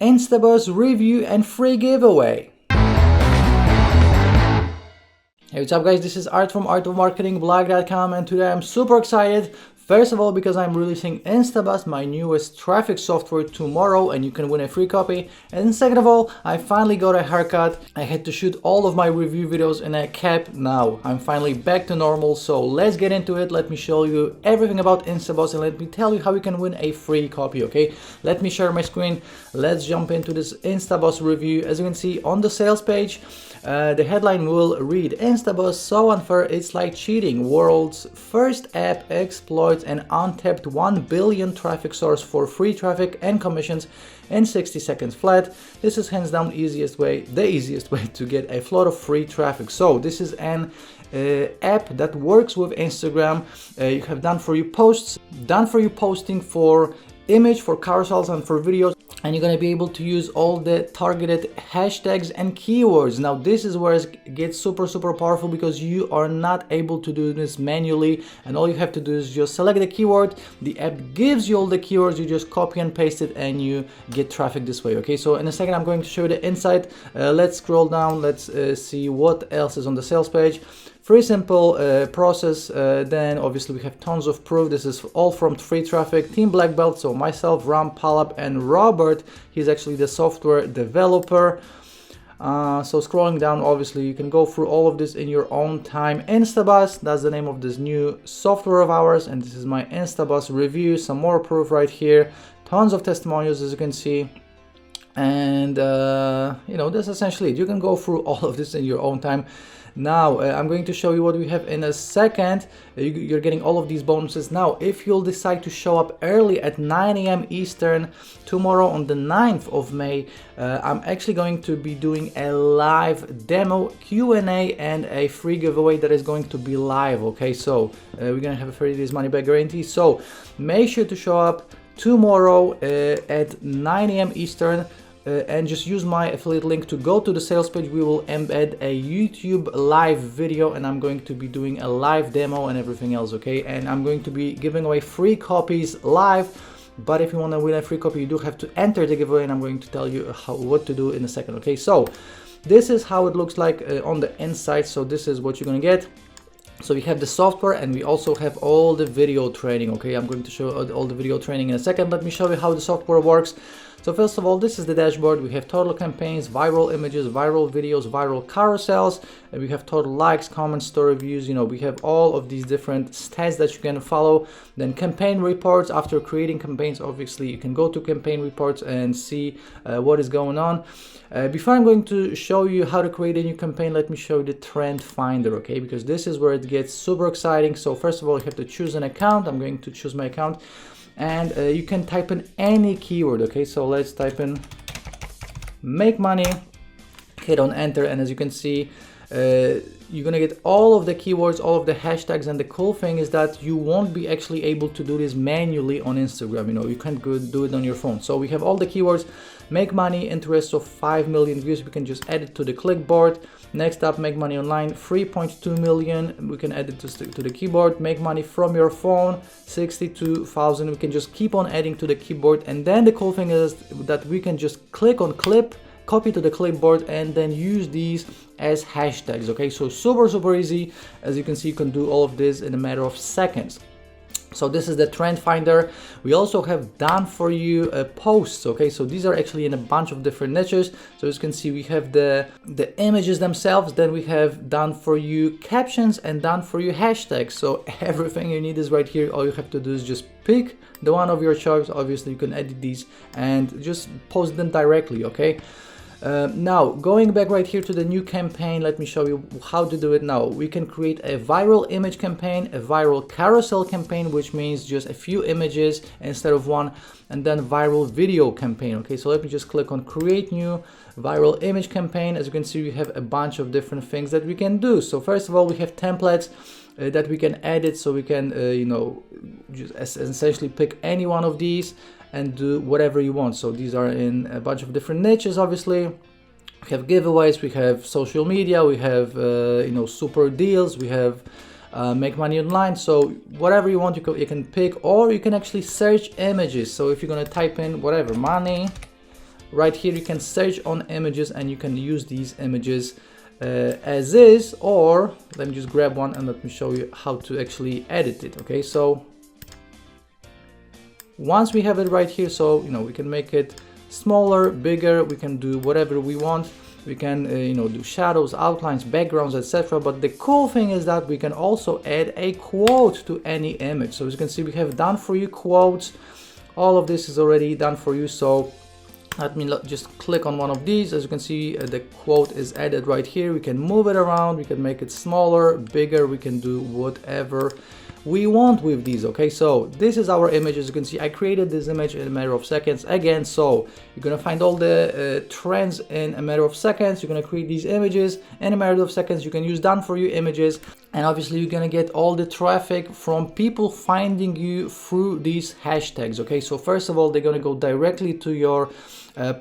InstaBoss review and free giveaway. Hey, what's up guys, this is Art from artofmarketingblog.com, and today I'm super excited. First of all, because I'm releasing InstaBoss, my newest traffic software, tomorrow, and you can win a free copy. And second of all, I finally got a haircut. I had to shoot all of my review videos in a cap. Now I'm finally back to normal, so let's get into it. Let me show you everything about InstaBoss and let me tell you how you can win a free copy, okay? Let me share my screen. Let's jump into this InstaBoss review. As you can see on the sales page, the headline will read, InstaBoss so unfair it's like cheating. World's first app exploits an untapped 1 billion traffic source for free traffic and commissions in 60 seconds flat. This is hands down the easiest way to get a flood of free traffic. So this is an app that works with Instagram. You have done for you posts, done for you posting for image, for carousels and for videos, and you're going to be able to use all the targeted hashtags and keywords. Now this is where it gets super powerful, because you are not able to do this manually, and all you have to do is just select the keyword. The app gives you all the keywords, you just copy and paste it and you get traffic this way. Okay, so in a second I'm going to show you the inside. Let's scroll down, let's see what else is on the sales page. Very simple process. Then obviously we have tons of proof. This is all from free traffic, team black belt, so myself, Ram, Pallab and Rawat. He's actually the software developer. So scrolling down, obviously you can go through all of this in your own time. InstaBoss, that's the name of this new software of ours, and this is my InstaBoss review. Some more proof right here, tons of testimonials as you can see. And you know, that's essentially it. You can go through all of this in your own time. Now I'm going to show you what we have in a second. You're getting all of these bonuses. Now if you'll decide to show up early at 9 a.m. Eastern tomorrow on the 9th of May, I'm actually going to be doing a live demo, Q&A and a free giveaway that is going to be live. Okay, so we're gonna have a 30 days money back guarantee, so make sure to show up tomorrow at 9 a.m. Eastern. And just use my affiliate link to go to the sales page. We will embed a YouTube live video, and I'm going to be doing a live demo and everything else, okay? And I'm going to be giving away free copies live. But if you want to win a free copy, you do have to enter the giveaway, and I'm going to tell you what to do in a second, okay? So this is how it looks like on the inside. So this is what you're going to get. So we have the software, and we also have all the video training, okay? I'm going to show all the video training in a second. Let me show you how the software works. So first of all, this is the dashboard. We have total campaigns, viral images, viral videos, viral carousels, and we have total likes, comments, story views. You know, we have all of these different stats that you can follow. Then campaign reports. After creating campaigns, obviously you can go to campaign reports and see what is going on. Before I'm going to show you how to create a new campaign, let me show you the trend finder, okay? Because this is where it gets super exciting. So first of all, you have to choose an account. I'm going to choose my account. And you can type in any keyword, okay? So let's type in make money, hit on enter, and as you can see, you're gonna get all of the keywords, all of the hashtags, and the cool thing is that you won't be actually able to do this manually on Instagram. You know, you can't go do it on your phone. So we have all the keywords: make money, interest of 5 million views, we can just add it to the clipboard. Next up, make money online, 3.2 million, we can add it to the keyboard. Make money from your phone, 62,000, we can just keep on adding to the keyboard. And then the cool thing is that we can just click on clip, copy to the clipboard, and then use these as hashtags, okay? So super easy. As you can see, you can do all of this in a matter of seconds. So this is the trend finder. We also have done for you posts, okay? So these are actually in a bunch of different niches. So as you can see, we have the images themselves, then we have done for you captions and done for you hashtags. So everything you need is right here. All you have to do is just pick the one of your choice. Obviously you can edit these and just post them directly, okay? Now going back right here to the new campaign, let me show you how to do it. Now we can create a viral image campaign, a viral carousel campaign, which means just a few images instead of one, and then viral video campaign. Okay, so let me just click on create new viral image campaign. As you can see, we have a bunch of different things that we can do. So first of all, we have templates that we can edit, so we can you know, just essentially pick any one of these and do whatever you want. So these are in a bunch of different niches. Obviously we have giveaways, we have social media, we have you know, super deals, we have make money online. So whatever you want, you can pick, or you can actually search images. So if you're going to type in whatever, money right here you can search on images and you can use these images as is, or let me just grab one and let me show you how to actually edit it. Okay, so once we have it right here, so we can make it smaller, bigger, we can do whatever we want. We can do shadows, outlines, backgrounds, etc. But the cool thing is that we can also add a quote to any image. So as you can see, we have done for you quotes. All of this is already done for you. So let me just click on one of these. As you can see, the quote is added right here. We can move it around, we can make it smaller, bigger, we can do whatever we want with these. Okay, so this is our image. As you can see, I created this image in a matter of seconds again. So you're gonna find all the trends in a matter of seconds. You're gonna create these images in a matter of seconds. You can use done for you images, and obviously you're gonna get all the traffic from people finding you through these hashtags. Okay, so first of all, they're gonna go directly to your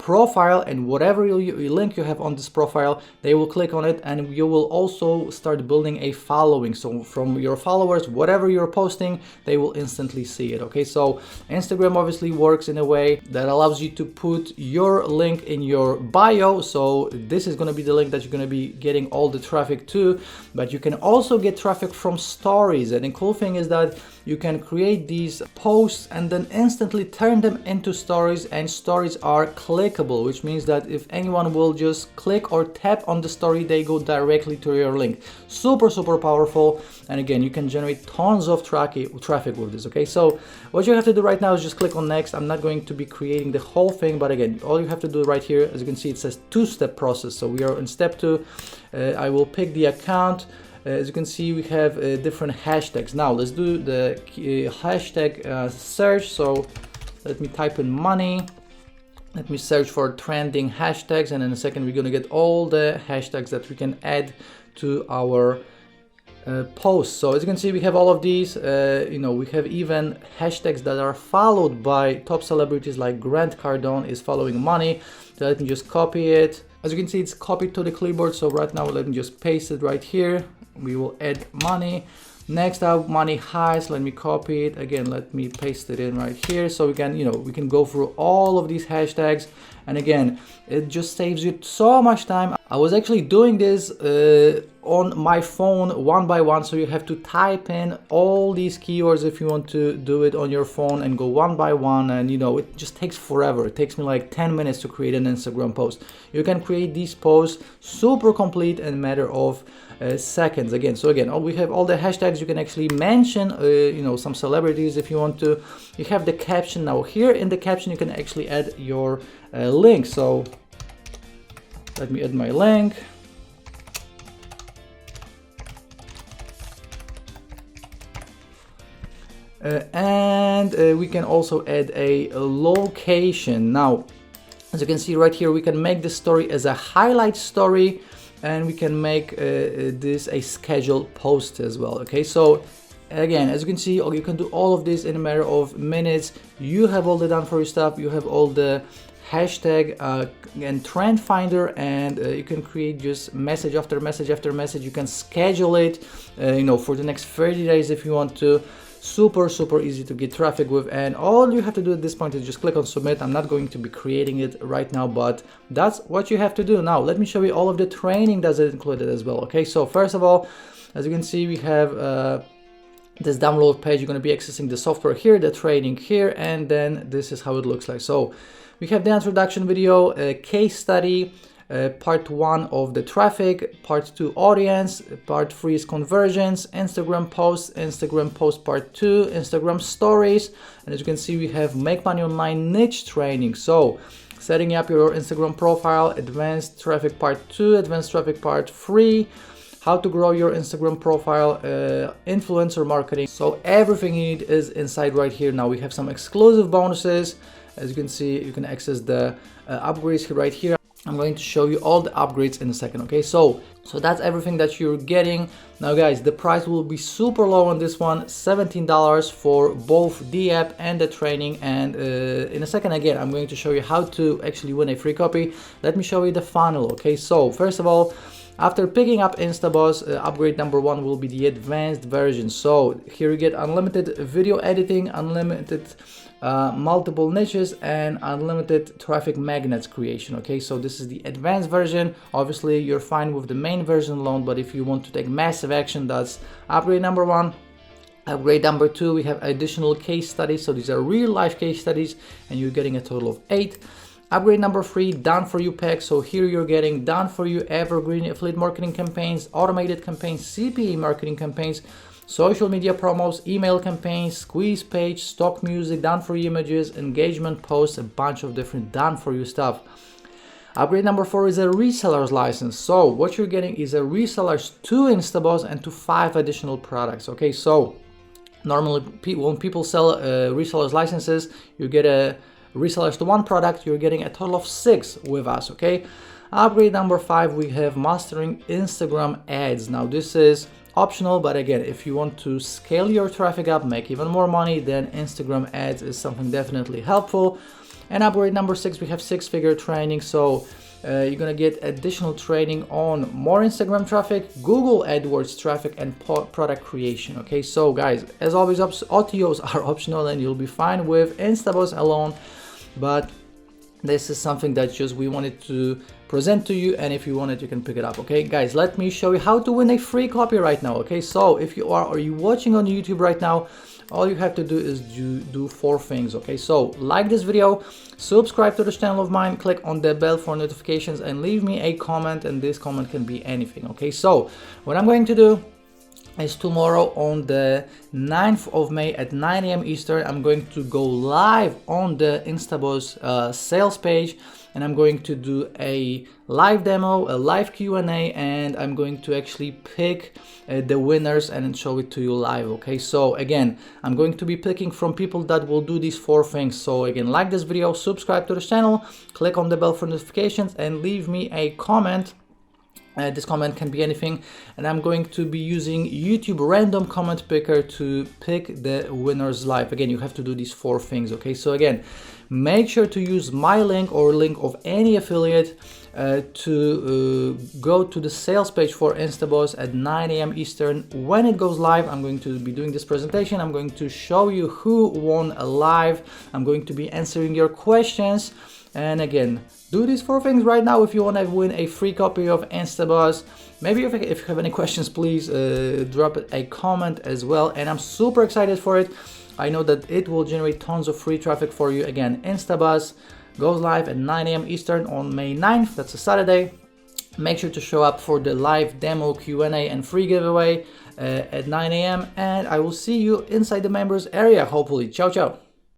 profile, and whatever link you have on this profile, they will click on it, and you will also start building a following. So from your followers, whatever you're posting, they will instantly see it. Okay, so Instagram obviously works in a way that allows you to put your link in your bio. So this is going to be the link that you're going to be getting all the traffic to, but you can also get traffic from stories. And the cool thing is that you can create these posts and then instantly turn them into stories, and stories are clickable, which means that if anyone will just click or tap on the story, they go directly to your link. Super powerful. And again, you can generate tons of traffic with this. Okay, so what you have to do right now is just click on next. I'm not going to be creating the whole thing, but again, all you have to do right here, as you can see, it says two-step process. So we are in step 2. I will pick the account. As you can see, we have different hashtags. Now let's do the hashtag search. So let me type in money. Let me search for trending hashtags, and in a second we're gonna get all the hashtags that we can add to our posts. So as you can see, we have all of these. We have even hashtags that are followed by top celebrities, like Grant Cardone is following money. So let me just copy it. As you can see, it's copied to the clipboard. So right now, let me just paste it right here. We will add money. Next up, money highs. Let me copy it again. Let me paste it in right here. So we can go through all of these hashtags. And again, it just saves you so much time. I was actually doing this on my phone one by one. So you have to type in all these keywords if you want to do it on your phone and go one by one. And it just takes forever. It takes me like 10 minutes to create an Instagram post. You can create these posts super complete in a matter of seconds. Again, we have all the hashtags. You can actually mention some celebrities if you want to. You have the caption. Now here in the caption, you can actually add your link. So let me add my link. And we can also add a location. Now, as you can see right here, we can make this story as a highlight story, and we can make this a scheduled post as well. Okay, so again, as you can see, you can do all of this in a matter of minutes. You have all the done for you stuff. You have all the hashtag and trend finder, and you can create just message after message after message. You can schedule it for the next 30 days if you want to. Super easy to get traffic with, and all you have to do at this point is just click on submit. I'm not going to be creating it right now, but that's what you have to do. Now let me show you all of the training that's included as well. Okay, so first of all, as you can see, we have this download page. You're going to be accessing the software here, the training here, and then this is how it looks like. So we have the introduction video, a case study, part 1 of the traffic, part 2 audience, part 3 is conversions, Instagram post part 2, Instagram stories, and as you can see, we have make money online niche training. So setting up your Instagram profile, advanced traffic part 2, advanced traffic part 3, how to grow your Instagram profile, influencer marketing. So everything you need is inside right here. Now we have some exclusive bonuses. As you can see, you can access the upgrades right here. I'm going to show you all the upgrades in a second. Okay, so that's everything that you're getting. Now guys, the price will be super low on this one, $17 for both the app and the training. And in a second, again, I'm going to show you how to actually win a free copy. Let me show you the funnel. Okay, so first of all, after picking up InstaBoss, upgrade number 1 will be the advanced version. So here you get unlimited video editing, unlimited multiple niches, and unlimited traffic magnets creation. Okay, so this is the advanced version. Obviously you're fine with the main version alone, but if you want to take massive action, that's upgrade number 1. Upgrade number 2, we have additional case studies. So these are real life case studies and you're getting a total of 8. Upgrade number 3, done for you pack. So here you're getting done for you evergreen affiliate marketing campaigns, automated campaigns, CPA marketing campaigns, social media promos, email campaigns, squeeze page, stock music, done for you images, engagement posts, a bunch of different done for you stuff. Upgrade number 4 is a reseller's license. So what you're getting is a resellers to InstaBoss and to 5 additional products. Okay, so normally when people sell resellers licenses, you get a resellers to 1 product, you're getting a total of 6 with us. Okay, upgrade number 5, we have mastering Instagram ads. Now this is optional, but again, if you want to scale your traffic up, make even more money, then Instagram ads is something definitely helpful. And upgrade number 6, we have 6-figure training. So you're gonna get additional training on more Instagram traffic, Google AdWords traffic, and product creation. Okay, so guys, as always, OTOs are optional and you'll be fine with InstaBoss alone, but this is something that just we wanted to present to you, and if you want it, you can pick it up. Okay guys, let me show you how to win a free copy right now. Okay, so if you are watching on YouTube right now, all you have to do is do 4 things. Okay, so like this video, subscribe to this channel of mine, click on the bell for notifications, and leave me a comment, and this comment can be anything. Okay, so what I'm going to do is tomorrow on the 9th of May at 9 a.m. Eastern, I'm going to go live on the InstaBoss sales page, and I'm going to do a live demo, a live Q&A, and I'm going to actually pick the winners and show it to you live. Okay, so again, I'm going to be picking from people that will do these 4 things. So again, like this video, subscribe to the channel, click on the bell for notifications, and leave me a comment. This comment can be anything, and I'm going to be using YouTube random comment picker to pick the winners live. Again, you have to do these 4 things. Okay, so again, make sure to use my link or link of any affiliate to go to the sales page for InstaBoss at 9 a.m. Eastern. When it goes live, I'm going to be doing this presentation. I'm going to show you who won live. I'm going to be answering your questions. And again, do these 4 things right now if you want to win a free copy of InstaBoss. Maybe if you have any questions, please drop a comment as well. And I'm super excited for it. I know that it will generate tons of free traffic for you. Again, InstaBoss goes live at 9 a.m. Eastern on May 9th. That's a Saturday. Make sure to show up for the live demo, Q&A, and free giveaway at 9 a.m. And I will see you inside the members area, hopefully. Ciao, ciao.